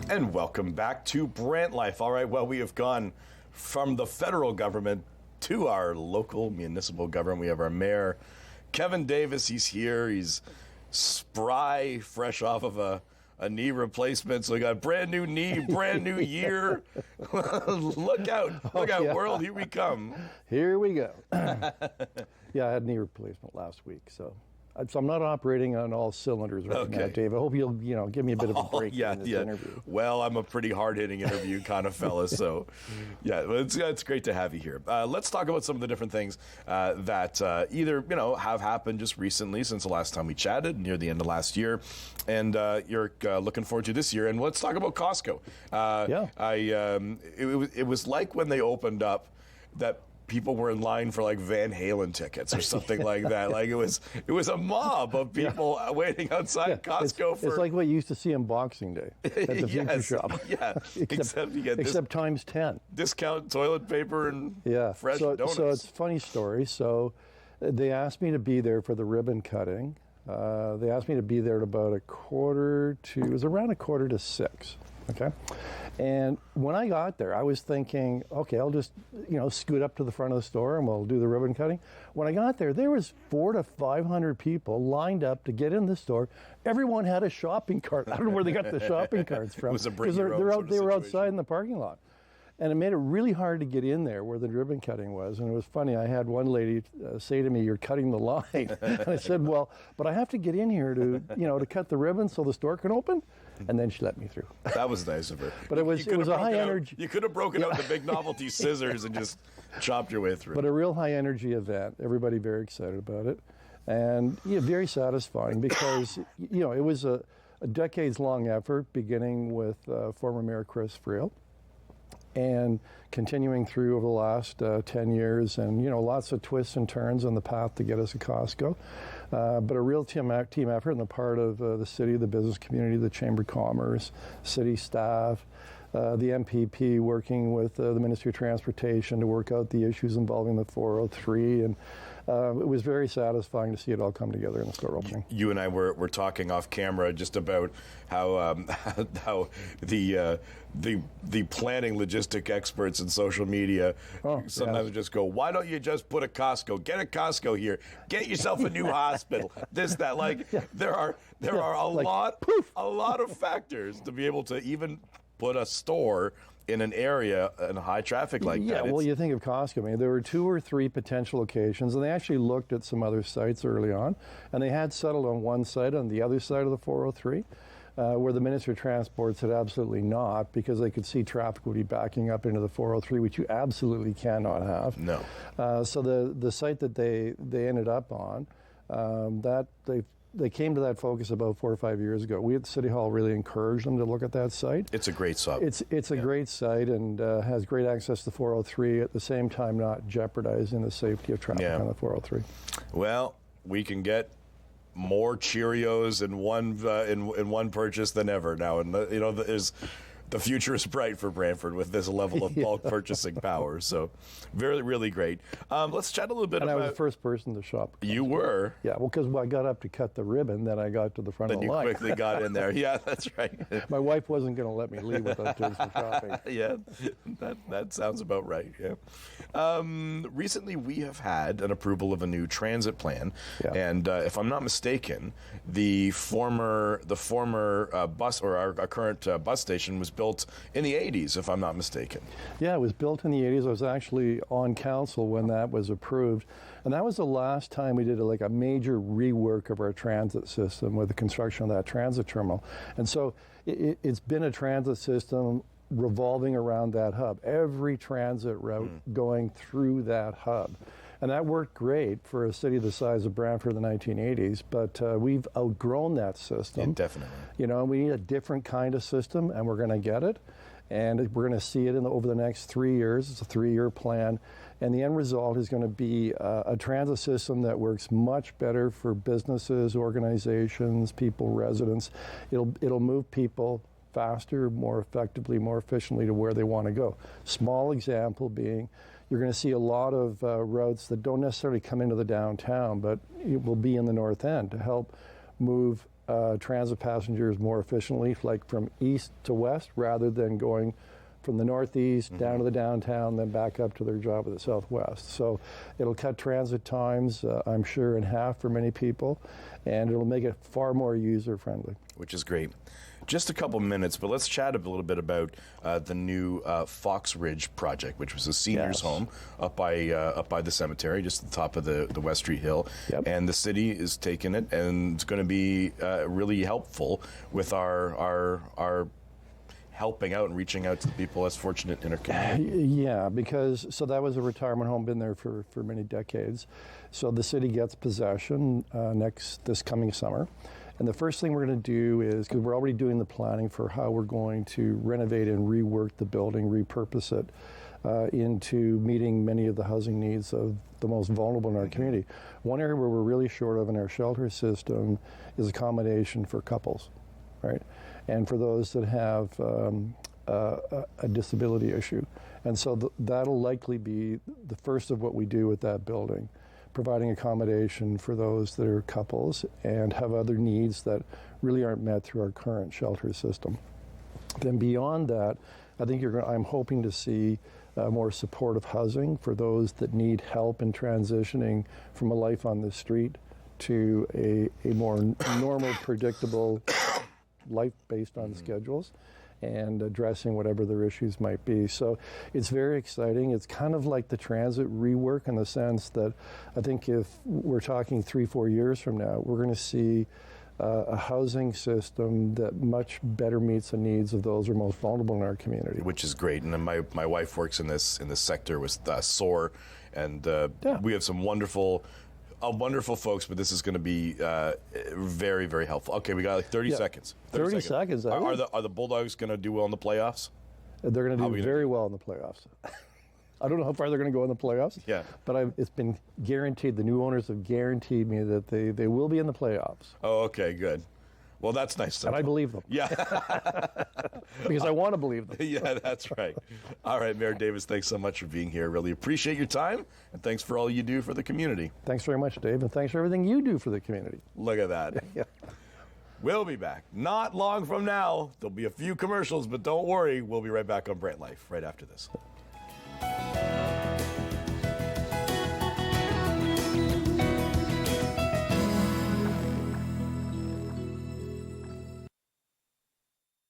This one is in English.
And welcome back to Brant Life. All right, well, we have gone from the federal government to our local municipal government. We have our mayor, Kevin Davis. He's here. He's spry, fresh off of a knee replacement. So we got brand new knee, brand new year. Look out, world. Here we come. Here we go. Yeah, I had knee replacement last week, so I'm not operating on all cylinders right now, Dave. I hope you'll give me a bit of a break in this interview. Well, I'm a pretty hard-hitting interview kind of fella, so yeah, it's great to have you here. Let's talk about some of the different things that either have happened just recently since the last time we chatted near the end of last year, and you're looking forward to this year. And let's talk about Costco. It was like when they opened up that people were in line for like Van Halen tickets or something like that. Like it was a mob of people waiting outside Costco. It's like what you used to see on Boxing Day at the Future Shop. Yeah, except you get except times 10. Discount toilet paper and fresh donuts. So it's a funny story. So they asked me to be there for the ribbon cutting. They asked me to be there at about it was around 5:45. Okay. And when I got there, I was thinking, okay, I'll just, scoot up to the front of the store and we'll do the ribbon cutting. When I got there was 400 to 500 people lined up to get in the store. Everyone had a shopping cart. I don't know where they got the shopping carts from. It was a bring your own they were outside in the parking lot. And it made it really hard to get in there where the ribbon cutting was. And it was funny. I had one lady say to me, "You're cutting the line." And I said, "Well, but I have to get in here to, to cut the ribbon so the store can open." And then she let me through. That was nice of her. But it was a high energy. You could have broken out the big novelty scissors and just chopped your way through. But a real high energy event. Everybody very excited about it, and very satisfying because it was a decades long effort, beginning with former Mayor Chris Friel, and continuing through over the last 10 years, and lots of twists and turns on the path to get us to Costco, but a real team effort on the part of the city, the business community, the Chamber of Commerce, city staff, the MPP working with the Ministry of Transportation to work out the issues involving the 403, and it was very satisfying to see it all come together in the store opening. You and I were talking off camera just about how the planning logistic experts in social media sometimes just go, "Why don't you just put a Costco? Get a Costco here. Get yourself a new hospital. This, that." There are a lot of factors to be able to even put a store in an area in high traffic like that. Yeah, well, you think of Costco. I mean, there were 2 or 3 potential locations, and they actually looked at some other sites early on, and they had settled on one site on the other side of the 403, where the Ministry of Transport said absolutely not, because they could see traffic would be backing up into the 403, which you absolutely cannot have. No. So the site that they ended up on, they came to that focus about 4 or 5 years ago. We at City Hall really encouraged them to look at that site. It's a great site. It's a great site, and has great access to 403, at the same time not jeopardizing the safety of traffic on the 403. Well, we can get more Cheerios in one purchase than ever now, and the future is bright for Brantford with this level of bulk purchasing power. So, very, really great. Let's chat a little bit about... And I was the first person to shop. You were? Yeah, well, because I got up to cut the ribbon, then I got to the front of the line. Then you quickly got in there. Yeah, that's right. My wife wasn't going to let me leave without doing some shopping. Yeah, that sounds about right, yeah. Recently, we have had an approval of a new transit plan. Yeah. And if I'm not mistaken, the former bus, or our current bus station was built in the 80s, if I'm not mistaken. Yeah, it was built in the 80s. I was actually on council when that was approved. And that was the last time we did a major rework of our transit system with the construction of that transit terminal. And so it's been a transit system revolving around that hub, every transit route going through that hub. And that worked great for a city the size of Brantford in the 1980s, but we've outgrown that system. Yeah, definitely. We need a different kind of system, and we're going to get it. And we're going to see it over the next 3 years. It's a 3-year plan. And the end result is going to be a transit system that works much better for businesses, organizations, people, residents. It'll move people faster, more effectively, more efficiently to where they want to go. Small example being, you're going to see a lot of routes that don't necessarily come into the downtown, but it will be in the north end to help move transit passengers more efficiently, like from east to west, rather than going from the northeast down to the downtown, then back up to their job at the southwest. So it'll cut transit times, I'm sure, in half for many people, and it'll make it far more user-friendly. Which is great. Just a couple minutes, but let's chat a little bit about the new Fox Ridge project, which was a seniors' home up by the cemetery, just at the top of the West Street Hill. Yep. And the city is taking it, and it's going to be really helpful with our helping out and reaching out to the people less fortunate in our community. Yeah, because that was a retirement home, been there for many decades. So the city gets possession this coming summer. And the first thing we're going to do is, because we're already doing the planning for how we're going to renovate and rework the building, repurpose it into meeting many of the housing needs of the most vulnerable in our community. One area where we're really short of in our shelter system is accommodation for couples, right? And for those that have a disability issue. And so that'll likely be the first of what we do with that building, providing accommodation for those that are couples and have other needs that really aren't met through our current shelter system. Then beyond that, I think I'm hoping to see more supportive housing for those that need help in transitioning from a life on the street to a more normal, predictable life based on schedules and addressing whatever their issues might be. So it's very exciting. It's kind of like the transit rework in the sense that I think if we're talking 3-4 years from now, we're going to see a housing system that much better meets the needs of those who are most vulnerable in our community. Which is great. And my wife works in this sector with SOAR, and we have some wonderful folks, but this is going to be very, very helpful. Okay, we got like 30 seconds. 30 seconds. Are the Bulldogs going to do well in the playoffs? They're going to do very well in the playoffs. I don't know how far they're going to go in the playoffs. Yeah. But it's been guaranteed. The new owners have guaranteed me that they will be in the playoffs. Oh, okay, good. Well, that's nice. And I believe them. Yeah. Because I want to believe them. Yeah, that's right. All right, Mayor Davis, thanks so much for being here. Really appreciate your time, and thanks for all you do for the community. Thanks very much, Dave, and thanks for everything you do for the community. Look at that. Yeah. We'll be back not long from now. There'll be a few commercials, but don't worry. We'll be right back on Brant Life right after this.